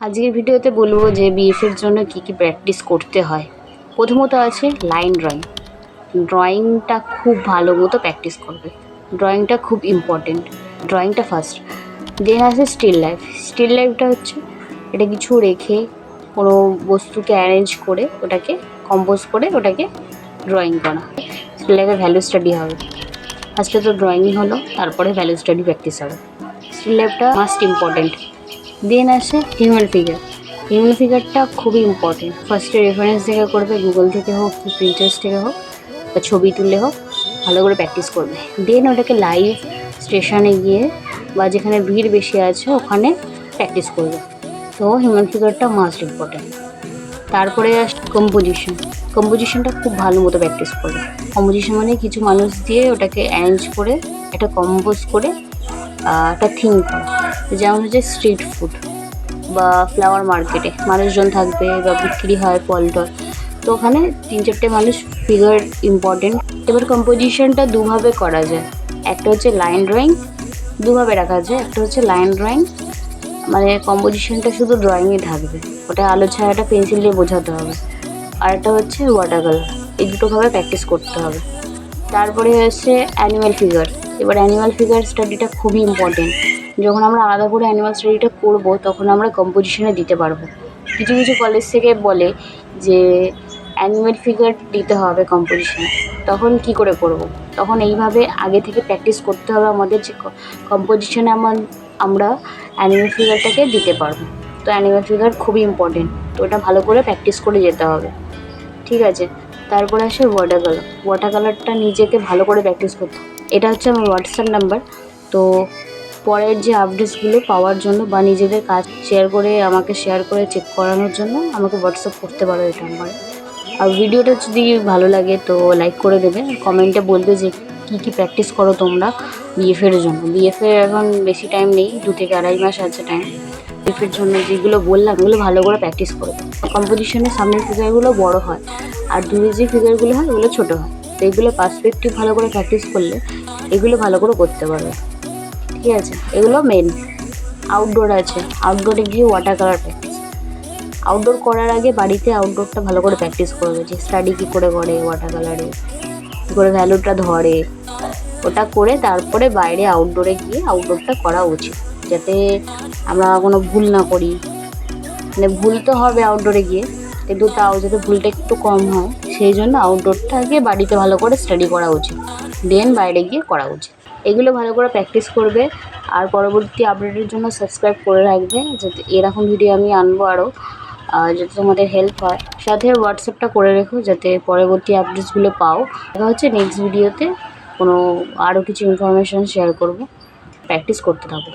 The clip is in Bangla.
আজকের ভিডিওতে বলবো যে বিএফের জন্য কি কি প্র্যাকটিস করতে হয়। প্রথমত আছে লাইন ড্রয়িং। ড্রয়িংটা খুব ভালো মতো প্র্যাকটিস করবে, ড্রয়িংটা খুব ইম্পর্টেন্ট, ড্রয়িংটা ফার্স্ট। দেন আছে স্টিল লাইফ। স্টিল লাইফটা হচ্ছে এটা কিছু রেখে কোনো বস্তুকে অ্যারেঞ্জ করে ওটাকে কম্পোজ করে ওটাকে ড্রয়িং করা। স্টিল লাইফে ভ্যালু স্টাডি হবে। ফার্স্টে তো ড্রয়িং হলো, তারপরে ভ্যালু স্টাডি প্র্যাকটিস হবে। স্টিল লাইফটা মাস্ট ইম্পর্টেন্ট। দেন আসে হিউম্যান ফিগার। হিউম্যান ফিগারটা খুবই ইম্পর্টেন্ট। ফার্স্টে রেফারেন্স থেকে করবে, গুগল থেকে হোক কি প্রিন্টারেস্ট থেকে হোক বা ছবি তুললে হোক, ভালো করে প্র্যাকটিস করবে। দেন ওটাকে লাইভ স্টেশনে গিয়ে বা যেখানে ভিড় বেশি আছে ওখানে প্র্যাকটিস করবে। তো হিউম্যান ফিগারটা মাস্ট ইম্পর্টেন্ট। তারপরে আসে কম্পোজিশন। কম্পোজিশনটা খুব ভালো মতো প্র্যাকটিস করবে। কম্পোজিশন মানে কিছু মানুষ দিয়ে ওটাকে অ্যারেঞ্জ করে একটা কম্পোজ করে একটা থিম করা। যেমন হচ্ছে স্ট্রিট ফুড বা ফ্লাওয়ার মার্কেটে মানুষজন থাকবে বা বিক্রি হয় ফল টল, তো ওখানে 3-4টে মানুষ ফিগার ইম্পর্টেন্ট। এবার কম্পোজিশনটা দুভাবে করা যায়। একটা হচ্ছে লাইন ড্রয়িং, দুভাবে রাখা যায়। একটা হচ্ছে লাইন ড্রয়িং মানে কম্পোজিশনটা শুধু ড্রয়িংয়ে থাকবে, ওটা আলো ছায়াটা পেন্সিল দিয়ে বোঝাতে হবে। আর একটা হচ্ছে ওয়াটার কালার। এই দুটোভাবে প্র্যাকটিস করতে হবে। তারপরে হচ্ছে অ্যানিম্যাল ফিগার। এবার অ্যানিম্যাল ফিগার স্টাডিটা খুবই ইম্পর্টেন্ট। যখন আমরা আলাদা করে অ্যানিম্যাল স্টাডিটা করবো তখন আমরা কম্পোজিশনে দিতে পারবো। কিছু কিছু কলেজ থেকে বলে যে অ্যানিম্যাল ফিগার দিতে হবে কম্পোজিশনে, তখন কি করে করব? তখন এইভাবে আগে থেকে প্র্যাকটিস করতে হবে আমাদের যে কম্পোজিশনে আমরা অ্যানিম্যাল ফিগারটাকে দিতে পারবো। তো অ্যানিম্যাল ফিগার খুবই ইম্পর্টেন্ট, তো ওটা ভালো করে প্র্যাকটিস করে যেতে হবে, ঠিক আছে? তারপরে আসে ওয়াটার কালার। ওয়াটার কালারটা নিজেকে ভালো করে প্র্যাকটিস করতে হবে। এটা হচ্ছে আমার হোয়াটসঅ্যাপ নাম্বার। তো পরের যে আপডেটসগুলো পাওয়ার জন্য বা নিজেদের কাজ শেয়ার করে আমাকে শেয়ার করে চেক করানোর জন্য আমাকে হোয়াটসঅ্যাপ করতে পারো এই নাম্বারে। আর ভিডিওটা যদি ভালো লাগে তো লাইক করে দেবে, কমেন্টে বলবে যে কী কী প্র্যাকটিস করো তোমরা বিএফের জন্য। বিএফের এখন বেশি টাইম নেই, 2 থেকে 2.5 মাস আছে টাইম। বিএফের জন্য যেগুলো বললাম এগুলো ভালো করে প্র্যাকটিস করবে। কম্পোজিশনের সামনের ফিগারগুলো বড় হয় আর দূরে যে ফিগারগুলো হয় ওগুলো ছোটো হয়। তো এগুলো পার্সপেক্টিভ ভালো করে প্র্যাকটিস করলে এগুলো ভালো করে করতে পারবে, ঠিক আছে? এগুলো মেন। আউটডোর আছে, আউটডোরে গিয়ে ওয়াটার কালার প্র্যাকটিস। আউটডোর করার আগে বাড়িতে আউটডোরটা ভালো করে প্র্যাকটিস করবে, যে স্টাডি কী করে করে ওয়াটার কালারে, কী করে ভ্যালুটা ধরে, ওটা করে তারপরে বাইরে আউটডোরে গিয়ে আউটডোরটা করা উচিত, যাতে আমরা কোনো ভুল না করি। মানে ভুল তো হবে আউটডোরে গিয়ে, কিন্তু তাও যাতে ভুলটা একটু কম হয় সেই জন্য আউটডোরটা আগে বাড়িতে ভালো করে স্টাডি করা উচিত, দেন বাইরে গিয়ে করা উচিত। এগুলো ভালো করে প্র্যাকটিস করবে। আর পরবর্তী আপডেটের জন্য সাবস্ক্রাইব করে রাখবে, যাতে এরকম ভিডিও আমি আনবো আরও, যাতে তোমাদের হেল্প হয়। সাথে হোয়াটসঅ্যাপটা করে রেখো যাতে পরবর্তী আপডেটসগুলো পাও। দেখা হচ্ছে নেক্সট ভিডিওতে, কোনো আরও কিছু ইনফরমেশান শেয়ার করব। প্র্যাকটিস করতে থাকো।